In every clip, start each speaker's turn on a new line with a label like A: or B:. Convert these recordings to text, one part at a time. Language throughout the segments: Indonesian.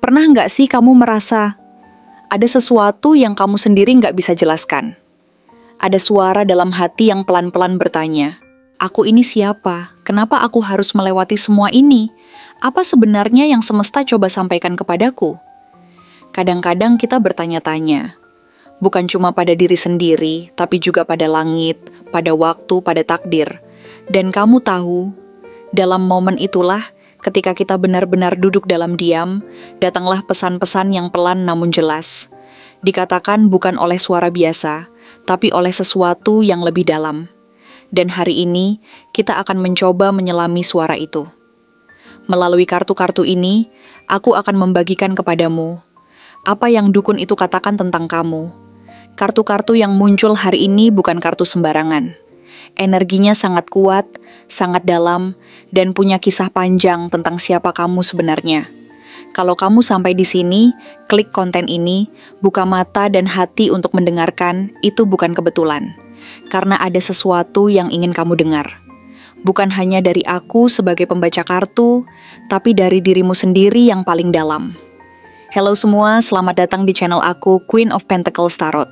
A: Pernah nggak sih kamu merasa ada sesuatu yang kamu sendiri nggak bisa jelaskan? Ada suara dalam hati yang pelan-pelan bertanya, "Aku ini siapa? Kenapa aku harus melewati semua ini? Apa sebenarnya yang semesta coba sampaikan kepadaku?" Kadang-kadang kita bertanya-tanya, bukan cuma pada diri sendiri, tapi juga pada langit, pada waktu, pada takdir. Dan kamu tahu, dalam momen itulah, ketika kita benar-benar duduk dalam diam, datanglah pesan-pesan yang pelan namun jelas. Dikatakan bukan oleh suara biasa, tapi oleh sesuatu yang lebih dalam. Dan hari ini, kita akan mencoba menyelami suara itu. Melalui kartu-kartu ini, aku akan membagikan kepadamu apa yang dukun itu katakan tentang kamu. Kartu-kartu yang muncul hari ini bukan kartu sembarangan. Energinya sangat kuat, sangat dalam, dan punya kisah panjang tentang siapa kamu sebenarnya. Kalau kamu sampai di sini, klik konten ini, buka mata dan hati untuk mendengarkan, itu bukan kebetulan. Karena ada sesuatu yang ingin kamu dengar. Bukan hanya dari aku sebagai pembaca kartu, tapi dari dirimu sendiri yang paling dalam. Halo semua, selamat datang di channel aku, Queen of Pentacles Tarot.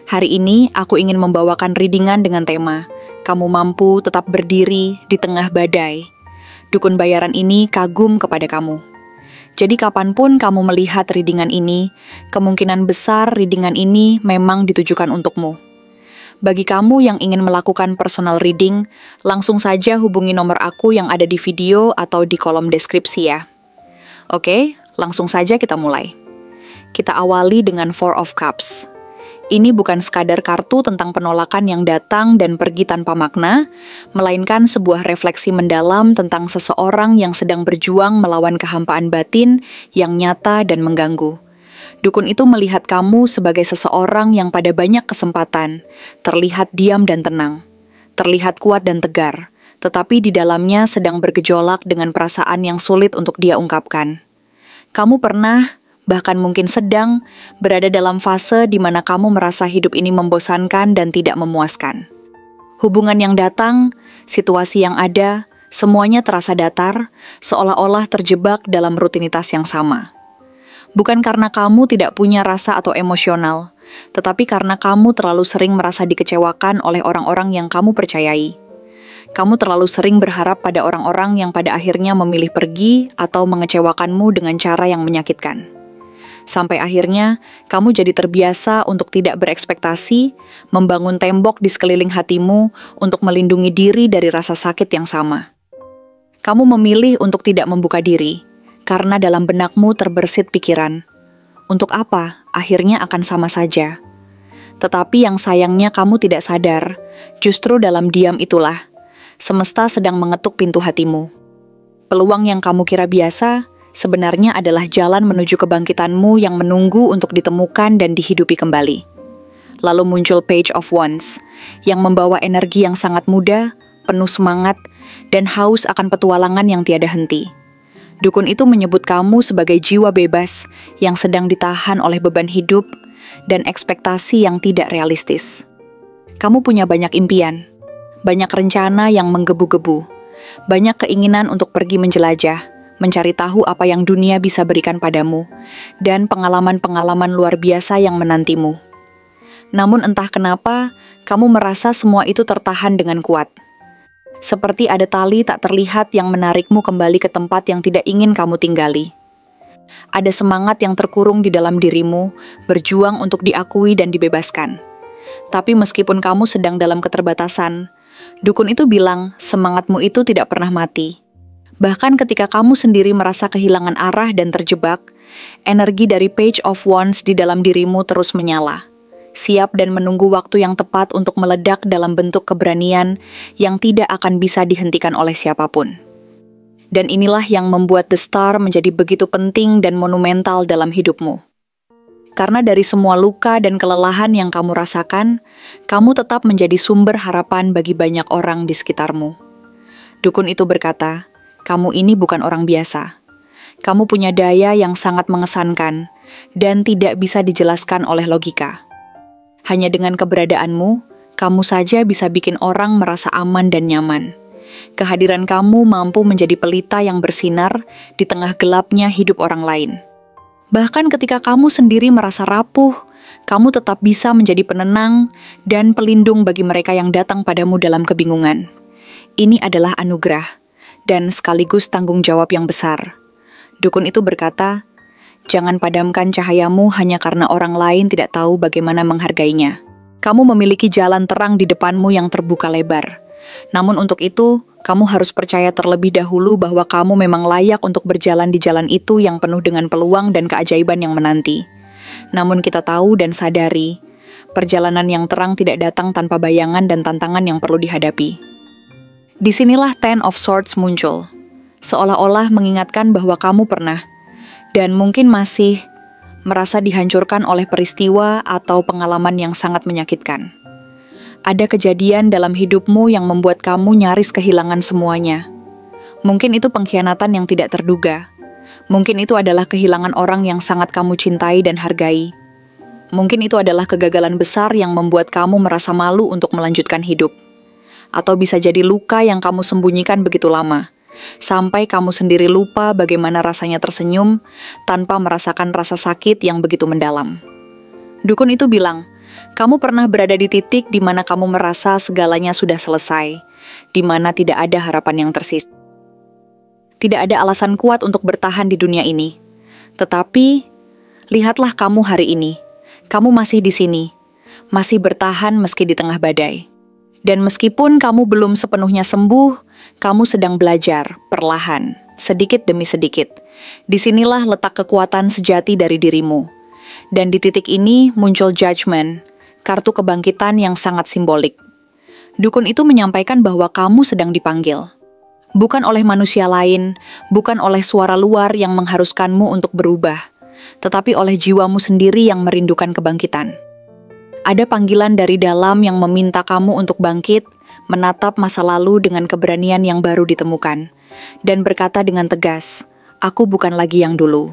A: Hari ini, aku ingin membawakan readingan dengan tema, kamu mampu tetap berdiri di tengah badai. Dukun bayaran ini kagum kepada kamu. Jadi kapanpun kamu melihat readingan ini, kemungkinan besar readingan ini memang ditujukan untukmu. Bagi kamu yang ingin melakukan personal reading, langsung saja hubungi nomor aku yang ada di video atau di kolom deskripsi ya. Oke, langsung saja kita mulai. Kita awali dengan Four of Cups. Ini bukan sekadar kartu tentang penolakan yang datang dan pergi tanpa makna, melainkan sebuah refleksi mendalam tentang seseorang yang sedang berjuang melawan kehampaan batin yang nyata dan mengganggu. Dukun itu melihat kamu sebagai seseorang yang pada banyak kesempatan terlihat diam dan tenang, terlihat kuat dan tegar, tetapi di dalamnya sedang bergejolak dengan perasaan yang sulit untuk dia ungkapkan. Kamu pernah, bahkan mungkin sedang, berada dalam fase di mana kamu merasa hidup ini membosankan dan tidak memuaskan. Hubungan yang datang, situasi yang ada, semuanya terasa datar, seolah-olah terjebak dalam rutinitas yang sama. Bukan karena kamu tidak punya rasa atau emosional, tetapi karena kamu terlalu sering merasa dikecewakan oleh orang-orang yang kamu percayai. Kamu terlalu sering berharap pada orang-orang yang pada akhirnya memilih pergi atau mengecewakanmu dengan cara yang menyakitkan. Sampai akhirnya, kamu jadi terbiasa untuk tidak berekspektasi, membangun tembok di sekeliling hatimu untuk melindungi diri dari rasa sakit yang sama. Kamu memilih untuk tidak membuka diri, karena dalam benakmu terbersit pikiran, untuk apa? Akhirnya akan sama saja. Tetapi yang sayangnya kamu tidak sadar, justru dalam diam itulah, semesta sedang mengetuk pintu hatimu. Peluang yang kamu kira biasa, sebenarnya adalah jalan menuju kebangkitanmu yang menunggu untuk ditemukan dan dihidupi kembali. Lalu muncul Page of Wands, yang membawa energi yang sangat muda, penuh semangat, dan haus akan petualangan yang tiada henti. Dukun itu menyebut kamu sebagai jiwa bebas yang sedang ditahan oleh beban hidup dan ekspektasi yang tidak realistis. Kamu punya banyak impian, banyak rencana yang menggebu-gebu, banyak keinginan untuk pergi menjelajah, mencari tahu apa yang dunia bisa berikan padamu, dan pengalaman-pengalaman luar biasa yang menantimu. Namun entah kenapa, kamu merasa semua itu tertahan dengan kuat. Seperti ada tali tak terlihat yang menarikmu kembali ke tempat yang tidak ingin kamu tinggali. Ada semangat yang terkurung di dalam dirimu, berjuang untuk diakui dan dibebaskan. Tapi meskipun kamu sedang dalam keterbatasan, dukun itu bilang semangatmu itu tidak pernah mati. Bahkan ketika kamu sendiri merasa kehilangan arah dan terjebak, energi dari Page of Wands di dalam dirimu terus menyala. Siap dan menunggu waktu yang tepat untuk meledak dalam bentuk keberanian yang tidak akan bisa dihentikan oleh siapapun. Dan inilah yang membuat The Star menjadi begitu penting dan monumental dalam hidupmu. Karena dari semua luka dan kelelahan yang kamu rasakan, kamu tetap menjadi sumber harapan bagi banyak orang di sekitarmu. Dukun itu berkata, kamu ini bukan orang biasa. Kamu punya daya yang sangat mengesankan dan tidak bisa dijelaskan oleh logika. Hanya dengan keberadaanmu, kamu saja bisa bikin orang merasa aman dan nyaman. Kehadiran kamu mampu menjadi pelita yang bersinar di tengah gelapnya hidup orang lain. Bahkan ketika kamu sendiri merasa rapuh, kamu tetap bisa menjadi penenang dan pelindung bagi mereka yang datang padamu dalam kebingungan. Ini adalah anugerah dan sekaligus tanggung jawab yang besar. Dukun itu berkata, "Jangan padamkan cahayamu hanya karena orang lain tidak tahu bagaimana menghargainya. Kamu memiliki jalan terang di depanmu yang terbuka lebar. Namun untuk itu, kamu harus percaya terlebih dahulu bahwa kamu memang layak untuk berjalan di jalan itu yang penuh dengan peluang dan keajaiban yang menanti. Namun kita tahu dan sadari, perjalanan yang terang tidak datang tanpa bayangan dan tantangan yang perlu dihadapi." Disinilah Ten of Swords muncul, seolah-olah mengingatkan bahwa kamu pernah, dan mungkin masih, merasa dihancurkan oleh peristiwa atau pengalaman yang sangat menyakitkan. Ada kejadian dalam hidupmu yang membuat kamu nyaris kehilangan semuanya. Mungkin itu pengkhianatan yang tidak terduga. Mungkin itu adalah kehilangan orang yang sangat kamu cintai dan hargai. Mungkin itu adalah kegagalan besar yang membuat kamu merasa malu untuk melanjutkan hidup. Atau bisa jadi luka yang kamu sembunyikan begitu lama, sampai kamu sendiri lupa bagaimana rasanya tersenyum tanpa merasakan rasa sakit yang begitu mendalam. Dukun itu bilang, kamu pernah berada di titik di mana kamu merasa segalanya sudah selesai, di mana tidak ada harapan yang tersisa. Tidak ada alasan kuat untuk bertahan di dunia ini. Tetapi, lihatlah kamu hari ini. Kamu masih di sini, masih bertahan meski di tengah badai. Dan meskipun kamu belum sepenuhnya sembuh, kamu sedang belajar, perlahan, sedikit demi sedikit. Disinilah letak kekuatan sejati dari dirimu. Dan di titik ini muncul Judgment, kartu kebangkitan yang sangat simbolik. Dukun itu menyampaikan bahwa kamu sedang dipanggil. Bukan oleh manusia lain, bukan oleh suara luar yang mengharuskanmu untuk berubah, tetapi oleh jiwamu sendiri yang merindukan kebangkitan. Ada panggilan dari dalam yang meminta kamu untuk bangkit, menatap masa lalu dengan keberanian yang baru ditemukan, dan berkata dengan tegas, "Aku bukan lagi yang dulu."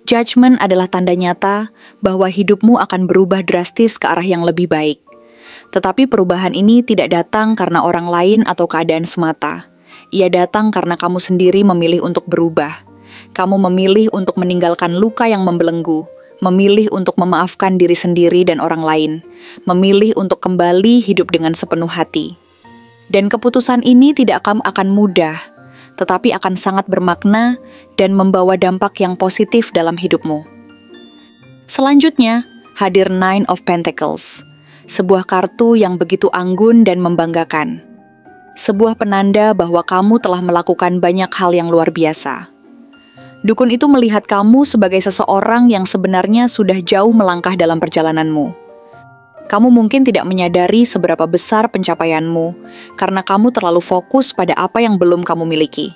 A: Judgment adalah tanda nyata bahwa hidupmu akan berubah drastis ke arah yang lebih baik. Tetapi perubahan ini tidak datang karena orang lain atau keadaan semata. Ia datang karena kamu sendiri memilih untuk berubah. Kamu memilih untuk meninggalkan luka yang membelenggu, memilih untuk memaafkan diri sendiri dan orang lain, memilih untuk kembali hidup dengan sepenuh hati. Dan keputusan ini tidak akan mudah, tetapi akan sangat bermakna dan membawa dampak yang positif dalam hidupmu. Selanjutnya, hadir Nine of Pentacles, sebuah kartu yang begitu anggun dan membanggakan. Sebuah penanda bahwa kamu telah melakukan banyak hal yang luar biasa. Dukun itu melihat kamu sebagai seseorang yang sebenarnya sudah jauh melangkah dalam perjalananmu. Kamu mungkin tidak menyadari seberapa besar pencapaianmu karena kamu terlalu fokus pada apa yang belum kamu miliki.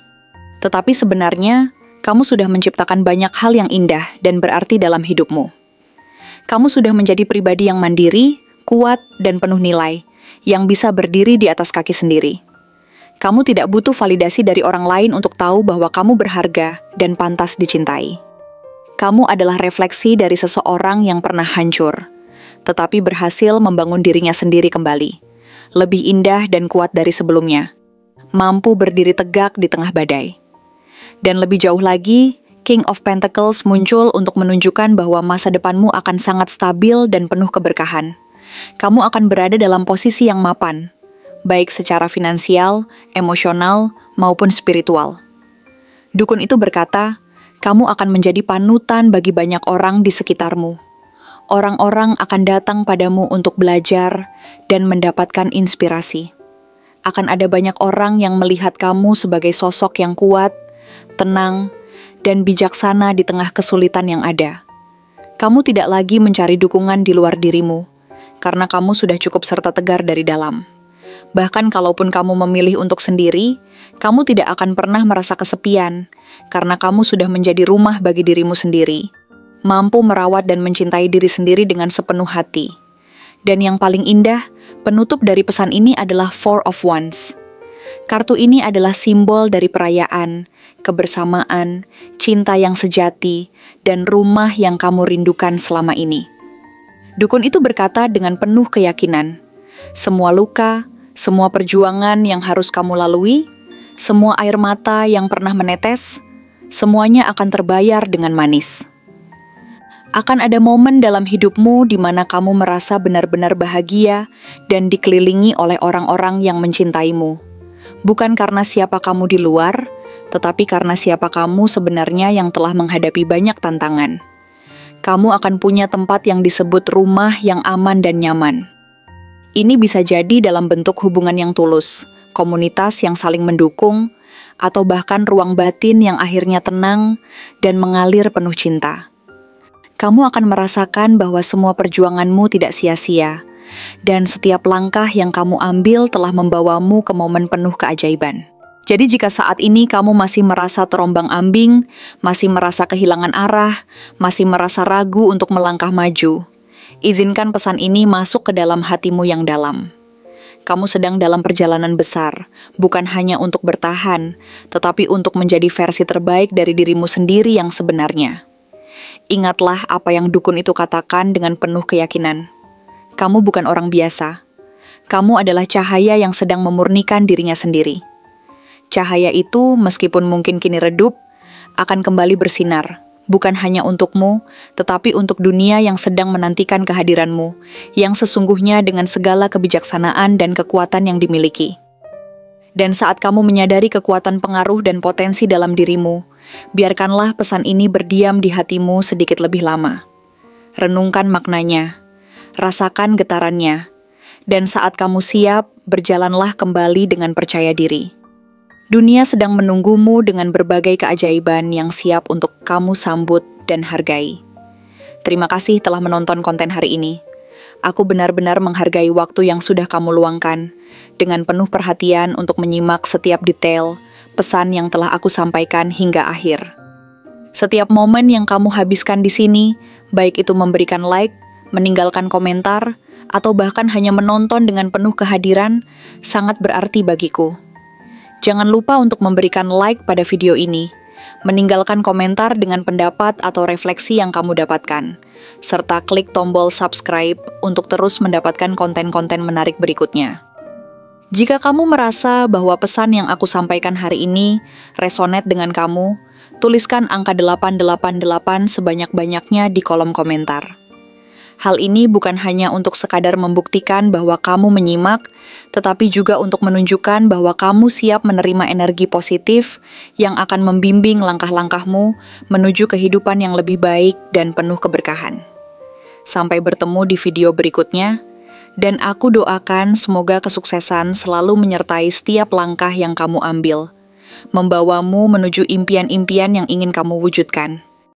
A: Tetapi sebenarnya, kamu sudah menciptakan banyak hal yang indah dan berarti dalam hidupmu. Kamu sudah menjadi pribadi yang mandiri, kuat, dan penuh nilai, yang bisa berdiri di atas kaki sendiri. Kamu tidak butuh validasi dari orang lain untuk tahu bahwa kamu berharga dan pantas dicintai. Kamu adalah refleksi dari seseorang yang pernah hancur, tetapi berhasil membangun dirinya sendiri kembali, lebih indah dan kuat dari sebelumnya, mampu berdiri tegak di tengah badai. Dan lebih jauh lagi, King of Pentacles muncul untuk menunjukkan bahwa masa depanmu akan sangat stabil dan penuh keberkahan. Kamu akan berada dalam posisi yang mapan, baik secara finansial, emosional, maupun spiritual. Dukun itu berkata, kamu akan menjadi panutan bagi banyak orang di sekitarmu. Orang-orang akan datang padamu untuk belajar dan mendapatkan inspirasi. Akan ada banyak orang yang melihat kamu sebagai sosok yang kuat, tenang, dan bijaksana di tengah kesulitan yang ada. Kamu tidak lagi mencari dukungan di luar dirimu, karena kamu sudah cukup serta tegar dari dalam. Bahkan kalaupun kamu memilih untuk sendiri, kamu tidak akan pernah merasa kesepian, karena kamu sudah menjadi rumah bagi dirimu sendiri, mampu merawat dan mencintai diri sendiri dengan sepenuh hati. Dan yang paling indah, penutup dari pesan ini adalah Four of Wands. Kartu ini adalah simbol dari perayaan, kebersamaan, cinta yang sejati, dan rumah yang kamu rindukan selama ini. Dukun itu berkata dengan penuh keyakinan, semua luka, semua perjuangan yang harus kamu lalui, semua air mata yang pernah menetes, semuanya akan terbayar dengan manis. Akan ada momen dalam hidupmu di mana kamu merasa benar-benar bahagia dan dikelilingi oleh orang-orang yang mencintaimu. Bukan karena siapa kamu di luar, tetapi karena siapa kamu sebenarnya yang telah menghadapi banyak tantangan. Kamu akan punya tempat yang disebut rumah yang aman dan nyaman. Ini bisa jadi dalam bentuk hubungan yang tulus, komunitas yang saling mendukung, atau bahkan ruang batin yang akhirnya tenang dan mengalir penuh cinta. Kamu akan merasakan bahwa semua perjuanganmu tidak sia-sia, dan setiap langkah yang kamu ambil telah membawamu ke momen penuh keajaiban. Jadi jika saat ini kamu masih merasa terombang-ambing, masih merasa kehilangan arah, masih merasa ragu untuk melangkah maju, izinkan pesan ini masuk ke dalam hatimu yang dalam. Kamu sedang dalam perjalanan besar, bukan hanya untuk bertahan, tetapi untuk menjadi versi terbaik dari dirimu sendiri yang sebenarnya. Ingatlah apa yang dukun itu katakan dengan penuh keyakinan. Kamu bukan orang biasa. Kamu adalah cahaya yang sedang memurnikan dirinya sendiri. Cahaya itu, meskipun mungkin kini redup, akan kembali bersinar, bukan hanya untukmu, tetapi untuk dunia yang sedang menantikan kehadiranmu, yang sesungguhnya dengan segala kebijaksanaan dan kekuatan yang dimiliki. Dan saat kamu menyadari kekuatan pengaruh dan potensi dalam dirimu, biarkanlah pesan ini berdiam di hatimu sedikit lebih lama. Renungkan maknanya, rasakan getarannya, dan saat kamu siap, berjalanlah kembali dengan percaya diri. Dunia sedang menunggumu dengan berbagai keajaiban yang siap untuk kamu sambut dan hargai. Terima kasih telah menonton konten hari ini. Aku benar-benar menghargai waktu yang sudah kamu luangkan, dengan penuh perhatian untuk menyimak setiap detail, pesan yang telah aku sampaikan hingga akhir. Setiap momen yang kamu habiskan di sini, baik itu memberikan like, meninggalkan komentar, atau bahkan hanya menonton dengan penuh kehadiran, sangat berarti bagiku. Jangan lupa untuk memberikan like pada video ini, meninggalkan komentar dengan pendapat atau refleksi yang kamu dapatkan, serta klik tombol subscribe untuk terus mendapatkan konten-konten menarik berikutnya. Jika kamu merasa bahwa pesan yang aku sampaikan hari ini resonate dengan kamu, tuliskan angka 888 sebanyak-banyaknya di kolom komentar. Hal ini bukan hanya untuk sekadar membuktikan bahwa kamu menyimak, tetapi juga untuk menunjukkan bahwa kamu siap menerima energi positif yang akan membimbing langkah-langkahmu menuju kehidupan yang lebih baik dan penuh keberkahan. Sampai bertemu di video berikutnya, dan aku doakan semoga kesuksesan selalu menyertai setiap langkah yang kamu ambil, membawamu menuju impian-impian yang ingin kamu wujudkan.